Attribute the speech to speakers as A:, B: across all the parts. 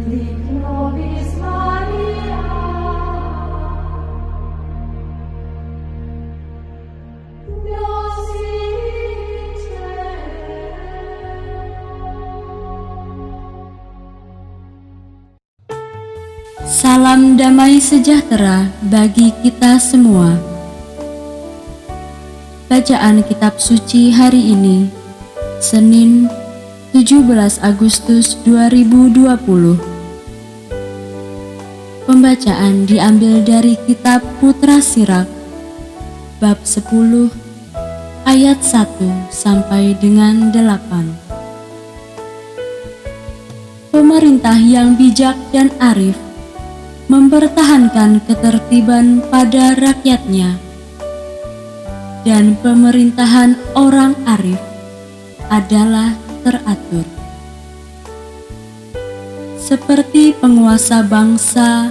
A: Lic nobis Maria, nos in
B: Salam damai sejahtera bagi kita semua. Bacaan Kitab Suci hari ini, Senin 17 Agustus 2020. Pembacaan diambil dari Kitab Putra Sirak, bab 10, ayat 1 sampai dengan 8. Pemerintah yang bijak dan arif mempertahankan ketertiban pada rakyatnya, dan pemerintahan orang arif adalah teratur. Seperti penguasa bangsa,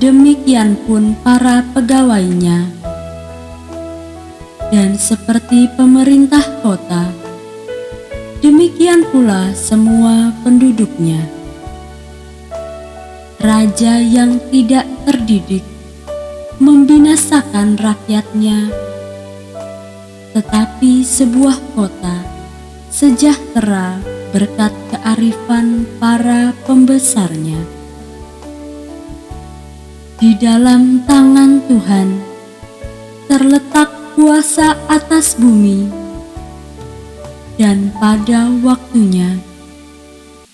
B: demikian pun para pegawainya, dan seperti pemerintah kota, demikian pula semua penduduknya. Raja yang tidak terdidik membinasakan rakyatnya, tetapi sebuah kota sejahtera berkat kearifan para pembesarnya. Di dalam tangan Tuhan terletak kuasa atas bumi, dan pada waktunya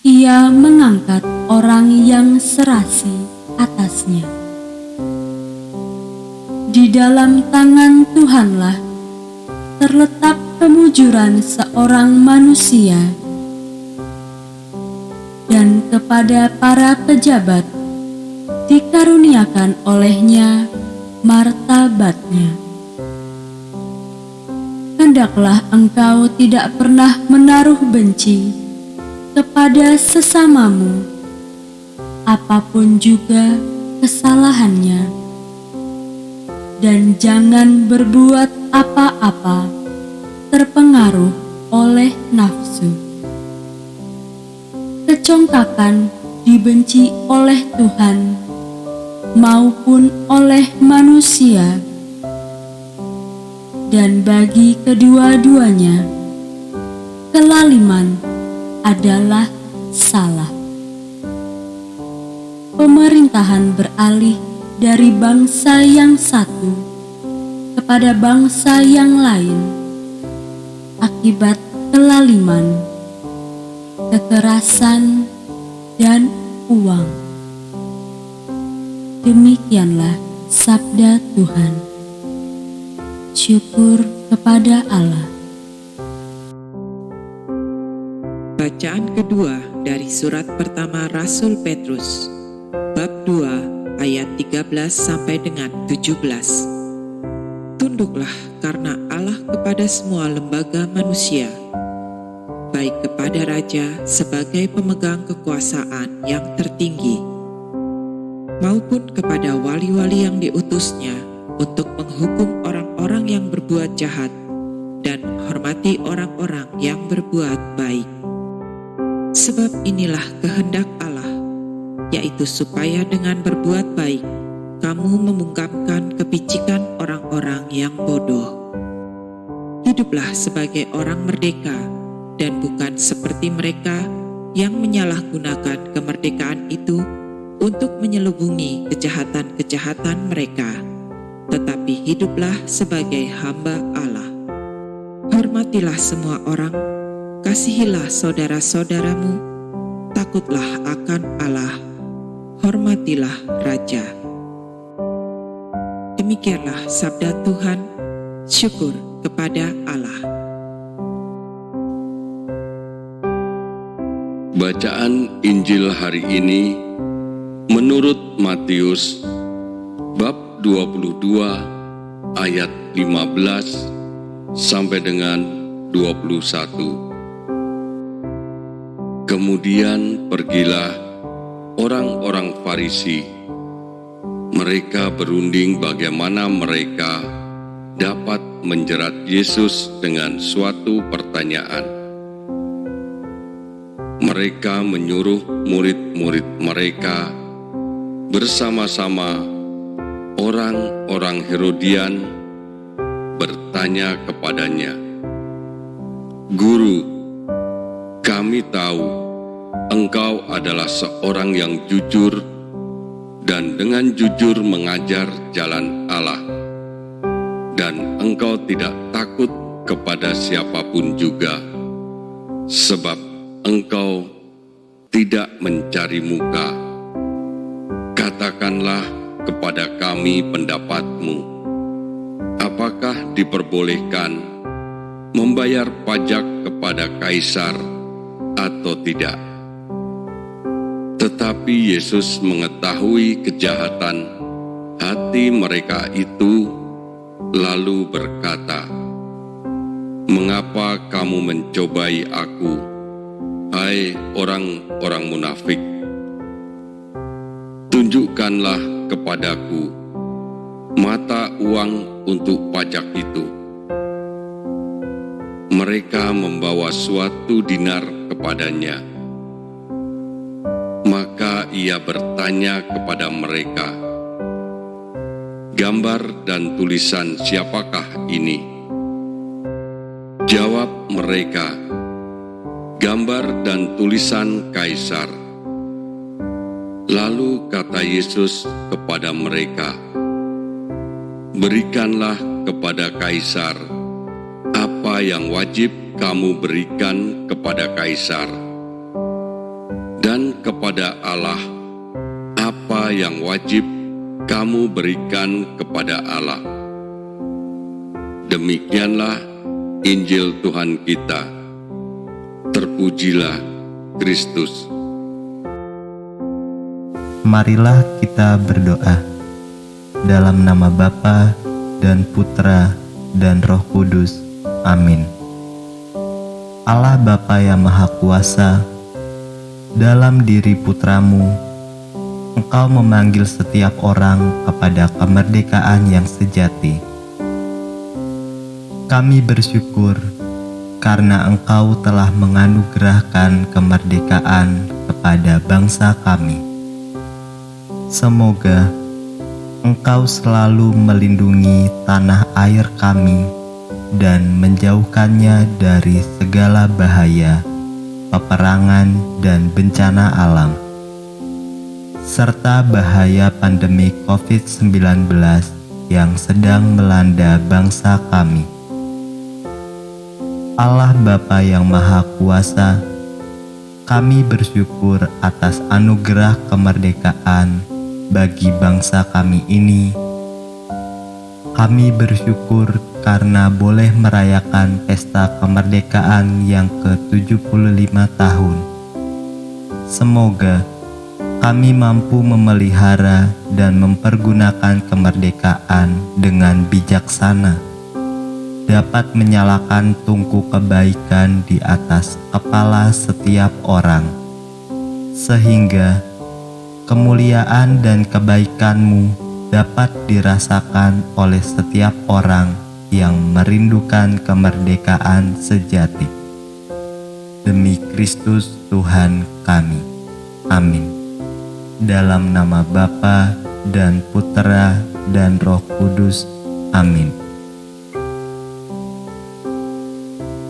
B: Ia mengangkat orang yang serasi atasnya. Di dalam tangan Tuhanlah terletak kemujuran seorang manusia, dan kepada para pejabat dikaruniakan olehnya martabatnya. Hendaklah engkau tidak pernah menaruh benci kepada sesamamu, apapun juga kesalahannya, dan jangan berbuat apa-apa terpengaruh oleh nafsu. Kecongkakan dibenci oleh Tuhan maupun oleh manusia, dan bagi kedua-duanya kelaliman adalah salah. Pemerintahan beralih dari bangsa yang satu kepada bangsa yang lain akibat kelaliman, kekerasan, dan uang. Demikianlah sabda Tuhan. Syukur kepada Allah.
C: Bacaan kedua dari surat pertama Rasul Petrus, bab 2 ayat 13 sampai dengan 17. Tunduklah karena Allah kepada semua lembaga manusia, baik kepada raja sebagai pemegang kekuasaan yang tertinggi, maupun kepada wali-wali yang diutusnya untuk menghukum orang-orang yang berbuat jahat dan hormati orang-orang yang berbuat baik. Sebab inilah kehendak Allah, yaitu supaya dengan berbuat baik, kamu membungkamkan kepicikan orang-orang yang bodoh. Hiduplah sebagai orang merdeka, dan bukan seperti mereka yang menyalahgunakan kemerdekaan itu untuk menyelubungi kejahatan-kejahatan mereka, tetapi hiduplah sebagai hamba Allah. Hormatilah semua orang, kasihilah saudara-saudaramu, takutlah akan Allah, hormatilah raja. Demikianlah sabda Tuhan. Syukur kepada Allah.
D: Bacaan Injil hari ini menurut Matius bab 22 ayat 15 sampai dengan 21. Kemudian pergilah orang-orang Farisi. Mereka berunding bagaimana mereka dapat menjerat Yesus dengan suatu pertanyaan. mereka menyuruh murid-murid mereka bersama-sama orang-orang Herodian bertanya kepadanya, "Guru, kami tahu Engkau adalah seorang yang jujur dan dengan jujur mengajar jalan Allah, dan Engkau tidak takut kepada siapapun juga, sebab Engkau tidak mencari muka. Katakanlah kepada kami pendapat-Mu. Apakah diperbolehkan membayar pajak kepada Kaisar atau tidak?" Tetapi Yesus mengetahui kejahatan hati mereka itu, lalu berkata, "Mengapa kamu mencobai Aku, hai orang-orang munafik? Tunjukkanlah kepadaku mata uang untuk pajak itu." Mereka membawa suatu dinar kepadanya. Maka ia bertanya kepada mereka, "Gambar dan tulisan siapakah ini?" Jawab mereka, "Gambar dan tulisan Kaisar." Lalu kata Yesus kepada mereka, "Berikanlah kepada Kaisar apa yang wajib kamu berikan kepada Kaisar, dan kepada Allah apa yang wajib kamu berikan kepada Allah." Demikianlah Injil Tuhan kita. Terpujilah Kristus.
E: Marilah kita berdoa. Dalam nama Bapa dan Putra dan Roh Kudus. Amin. Allah Bapa yang Maha Kuasa, dalam diri Putra-Mu, Engkau memanggil setiap orang kepada kemerdekaan yang sejati. Kami bersyukur karena Engkau telah menganugerahkan kemerdekaan kepada bangsa kami. Semoga Engkau selalu melindungi tanah air kami dan menjauhkannya dari segala bahaya, peperangan, dan bencana alam, serta bahaya pandemi COVID-19 yang sedang melanda bangsa kami. Allah Bapa yang Maha Kuasa, kami bersyukur atas anugerah kemerdekaan bagi bangsa kami ini. Kami bersyukur karena boleh merayakan pesta kemerdekaan yang ke-75 tahun. Semoga kami mampu memelihara dan mempergunakan kemerdekaan dengan bijaksana, dapat menyalakan tungku kebaikan di atas kepala setiap orang, sehingga kemuliaan dan kebaikan-Mu dapat dirasakan oleh setiap orang yang merindukan kemerdekaan sejati. Demi Kristus Tuhan kami. Amin. Dalam nama Bapa dan Putra dan Roh Kudus. Amin.